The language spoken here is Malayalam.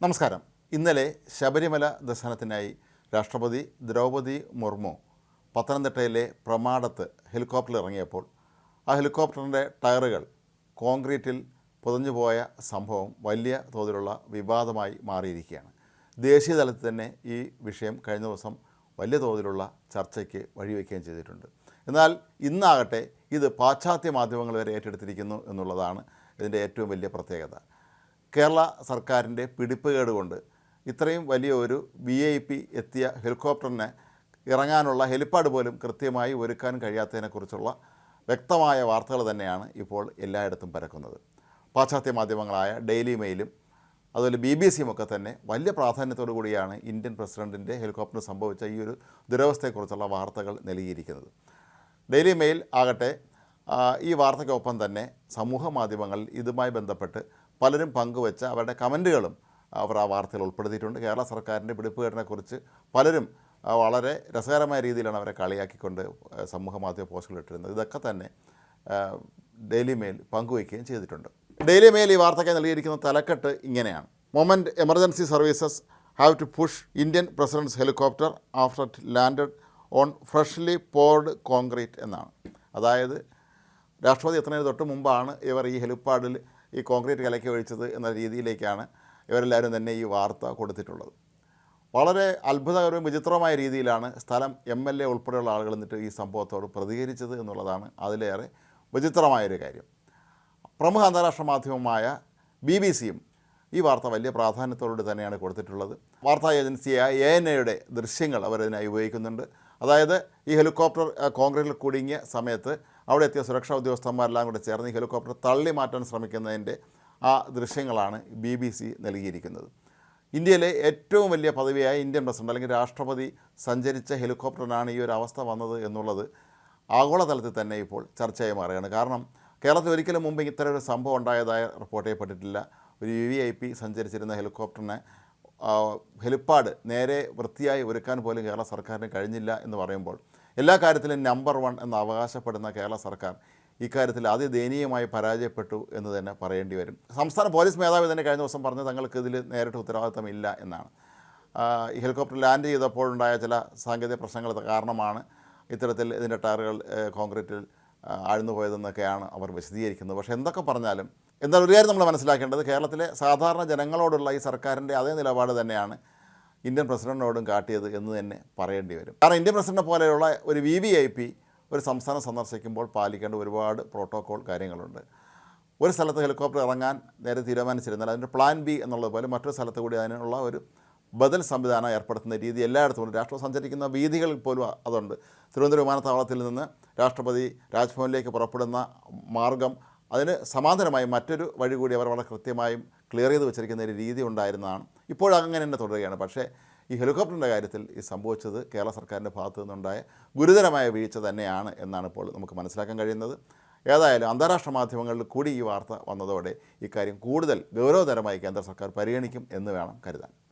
നമസ്കാരം. ഇന്നലെ ശബരിമല ദർശനത്തിനായി രാഷ്ട്രപതി ദ്രൗപദി മുർമു പത്തനംതിട്ടയിലെ പ്രമാടത്ത് ഹെലികോപ്റ്ററിൽ ഇറങ്ങിയപ്പോൾ ആ ഹെലികോപ്റ്ററിൻ്റെ ടയറുകൾ കോൺക്രീറ്റിൽ പുതഞ്ഞുപോയ സംഭവം വലിയ തോതിലുള്ള വിവാദമായി മാറിയിരിക്കുകയാണ്. ദേശീയ തലത്തിൽ തന്നെ ഈ വിഷയം കഴിഞ്ഞ ദിവസം വലിയ തോതിലുള്ള ചർച്ചയ്ക്ക് വഴിവെക്കുകയും ചെയ്തിട്ടുണ്ട്. എന്നാൽ ഇന്നാകട്ടെ ഇത് പാശ്ചാത്യ മാധ്യമങ്ങൾ വരെ ഏറ്റെടുത്തിരിക്കുന്നു എന്നുള്ളതാണ് ഇതിൻ്റെ ഏറ്റവും വലിയ പ്രത്യേകത. കേരള സർക്കാരിൻ്റെ പിടിപ്പുകേട് കൊണ്ട് ഇത്രയും വലിയ ഒരു VIP എത്തിയ ഹെലികോപ്റ്ററിന് ഇറങ്ങാനുള്ള ഹെലിപ്പാഡ് പോലും കൃത്യമായി ഒരുക്കാൻ കഴിയാത്തതിനെക്കുറിച്ചുള്ള വ്യക്തമായ വാർത്തകൾ തന്നെയാണ് ഇപ്പോൾ എല്ലായിടത്തും പരക്കുന്നത്. പാശ്ചാത്യ മാധ്യമങ്ങളായ ഡെയിലി മെയിലും അതുപോലെ BBC ഒക്കെ തന്നെ വലിയ പ്രാധാന്യത്തോടു കൂടിയാണ് ഇന്ത്യൻ പ്രസിഡൻറ്റിൻ്റെ ഹെലികോപ്റ്ററിന് സംഭവിച്ച ഈ ഒരു ദുരവസ്ഥയെക്കുറിച്ചുള്ള വാർത്തകൾ നൽകിയിരിക്കുന്നത്. ഡെയിലി മെയിൽ ആകട്ടെ ഈ വാർത്തയ്ക്കൊപ്പം തന്നെ സമൂഹ മാധ്യമങ്ങളിൽ ഇതുമായി ബന്ധപ്പെട്ട് പലരും പങ്കുവച്ച അവരുടെ കമൻറ്റുകളും അവർ ആ വാർത്തയിൽ ഉൾപ്പെടുത്തിയിട്ടുണ്ട്. കേരള സർക്കാരിൻ്റെ പിടിപ്പുകേടിനെക്കുറിച്ച് പലരും വളരെ രസകരമായ രീതിയിലാണ് അവരെ കളിയാക്കിക്കൊണ്ട് സമൂഹ മാധ്യമ പോസ്റ്റുകൾ ഇട്ടിരുന്നത്. ഇതൊക്കെ തന്നെ ഡെയിലി മെയിൽ പങ്കുവയ്ക്കുകയും ചെയ്തിട്ടുണ്ട്. ഡെയിലി മെയിൽ ഈ വാർത്തയ്ക്കായി നൽകിയിരിക്കുന്ന തലക്കെട്ട് ഇങ്ങനെയാണ്: moment emergency services have to push Indian president's helicopter after it landed on freshly poured concrete എന്നാണ്. അതായത് രാഷ്ട്രപതി എത്തുന്നതിന് തൊട്ട് മുമ്പാണ് ഇവർ ഈ ഹെലിപ്പാഡിൽ ഈ കോൺക്രീറ്റ് കലക്കി ഒഴിച്ചത് എന്ന രീതിയിലേക്കാണ് ഇവരെല്ലാവരും തന്നെ ഈ വാർത്ത കൊടുത്തിട്ടുള്ളത്. വളരെ അത്ഭുതകരവും വിചിത്രമായ രീതിയിലാണ് സ്ഥലം MLA ഉൾപ്പെടെയുള്ള ആളുകൾ എന്നിട്ട് ഈ സംഭവത്തോട് പ്രതികരിച്ചത് എന്നുള്ളതാണ് അതിലേറെ വിചിത്രമായൊരു കാര്യം. പ്രമുഖ അന്താരാഷ്ട്ര മാധ്യമമായ BBC-യും ഈ വാർത്ത വലിയ പ്രാധാന്യത്തോട് തന്നെയാണ് കൊടുത്തിട്ടുള്ളത്. വാർത്താ ഏജൻസിയായ ANA-യുടെ ദൃശ്യങ്ങൾ അവരതിനായി ഉപയോഗിക്കുന്നുണ്ട്. അതായത് ഈ ഹെലികോപ്റ്റർ കോൺക്രീറ്റിൽ കുടുങ്ങിയ സമയത്ത് അവിടെ എത്തിയ സുരക്ഷാ ഉദ്യോഗസ്ഥന്മാരെല്ലാം കൂടെ ചേർന്ന് ഈ ഹെലികോപ്റ്റർ തള്ളി മാറ്റാൻ ശ്രമിക്കുന്നതിൻ്റെ ആ ദൃശ്യങ്ങളാണ് BBC നൽകിയിരിക്കുന്നത്. ഇന്ത്യയിലെ ഏറ്റവും വലിയ പദവിയായ ഇന്ത്യൻ പ്രസിഡന്റ് അല്ലെങ്കിൽ രാഷ്ട്രപതി സഞ്ചരിച്ച ഹെലികോപ്റ്ററിനാണ് ഈ ഒരു അവസ്ഥ വന്നത് എന്നുള്ളത് ആഗോളതലത്തിൽ തന്നെ ഇപ്പോൾ ചർച്ചയായി മാറുകയാണ്. കാരണം കേരളത്തിൽ ഒരിക്കലും മുമ്പ് ഇത്തരം ഒരു സംഭവം ഉണ്ടായതായി റിപ്പോർട്ട് ചെയ്യപ്പെട്ടിട്ടില്ല. ഒരു VIP സഞ്ചരിച്ചിരുന്ന ഹെലികോപ്റ്ററിനെ ഹെലിപ്പാഡ് നേരെ വൃത്തിയായി ഒരുക്കാൻ പോലും കേരള സർക്കാരിന് കഴിഞ്ഞില്ല എന്ന് പറയുമ്പോൾ എല്ലാ കാര്യത്തിലും നമ്പർ 1 എന്ന് അവകാശപ്പെടുന്ന കേരള സർക്കാർ ഇക്കാര്യത്തിൽ അതിദയനീയമായി പരാജയപ്പെട്ടു എന്ന് തന്നെ പറയേണ്ടി വരും. സംസ്ഥാന പോലീസ് മേധാവി തന്നെ കഴിഞ്ഞ ദിവസം പറഞ്ഞത് തങ്ങൾക്ക് ഇതിൽ നേരിട്ട് ഉത്തരവാദിത്തമില്ല എന്നാണ്. ഈ ഹെലികോപ്റ്റർ ലാൻഡ് ചെയ്തപ്പോഴുണ്ടായ ചില സാങ്കേതിക പ്രശ്നങ്ങൾ കാരണമാണ് ഇത്തരത്തിൽ ഇതിൻ്റെ ടയറുകൾ കോൺക്രീറ്റിൽ ആഴ്ന്നു പോയതെന്നൊക്കെയാണ് അവർ വിശദീകരിക്കുന്നത്. പക്ഷേ എന്തൊക്കെ പറഞ്ഞാലും എന്നാൽ ഒരു കാര്യം നമ്മൾ മനസ്സിലാക്കേണ്ടത്, കേരളത്തിലെ സാധാരണ ജനങ്ങളോടുള്ള ഈ സർക്കാരിൻ്റെ അതേ നിലപാട് തന്നെയാണ് ഇന്ത്യൻ പ്രസിഡൻറ്റിനോടും കാട്ടിയത് എന്ന് തന്നെ പറയേണ്ടി വരും. കാരണം ഇന്ത്യൻ പ്രസിഡൻറ്റിനെ പോലെയുള്ള ഒരു VVIP ഒരു സംസ്ഥാനം സന്ദർശിക്കുമ്പോൾ പാലിക്കേണ്ട ഒരുപാട് പ്രോട്ടോക്കോൾ കാര്യങ്ങളുണ്ട്. ഒരു സ്ഥലത്ത് ഹെലികോപ്റ്റർ ഇറങ്ങാൻ നേരെ തീരുമാനിച്ചിരുന്നാൽ അതിൻ്റെ പ്ലാൻ B എന്നുള്ളതുപോലെ മറ്റൊരു സ്ഥലത്ത് കൂടി അതിനുള്ള ഒരു ബദൽ സംവിധാനം ഏർപ്പെടുത്തുന്ന രീതി എല്ലായിടത്തും ഉണ്ട്. രാഷ്ട്രപതി സഞ്ചരിക്കുന്ന വീഥികളിൽ പോലും അതുണ്ട്. തിരുവനന്തപുരം വിമാനത്താവളത്തിൽ നിന്ന് രാഷ്ട്രപതി രാജ്ഭവനിലേക്ക് പുറപ്പെടുന്ന മാർഗം അതിന് സമാന്തരമായി മറ്റൊരു വഴി കൂടി അവർ വളരെ കൃത്യമായും ക്ലിയർ ചെയ്ത് വെച്ചിരിക്കുന്ന ഒരു രീതി ഉണ്ടായിരുന്നതാണ്. ഇപ്പോഴങ്ങനെ തന്നെ തുടരുകയാണ്. പക്ഷേ ഈ ഹെലികോപ്റ്ററിൻ്റെ കാര്യത്തിൽ ഈ സംഭവിച്ചത് കേരള സർക്കാരിൻ്റെ ഭാഗത്തു നിന്നുണ്ടായ ഗുരുതരമായ വീഴ്ച തന്നെയാണ് എന്നാണ് ഇപ്പോൾ നമുക്ക് മനസ്സിലാക്കാൻ കഴിയുന്നത്. ഏതായാലും അന്താരാഷ്ട്ര മാധ്യമങ്ങളിൽ കൂടി ഈ വാർത്ത വന്നതോടെ ഇക്കാര്യം കൂടുതൽ ഗൗരവതരമായി കേന്ദ്ര സർക്കാർ പരിഗണിക്കും എന്ന് വേണം കരുതാൻ.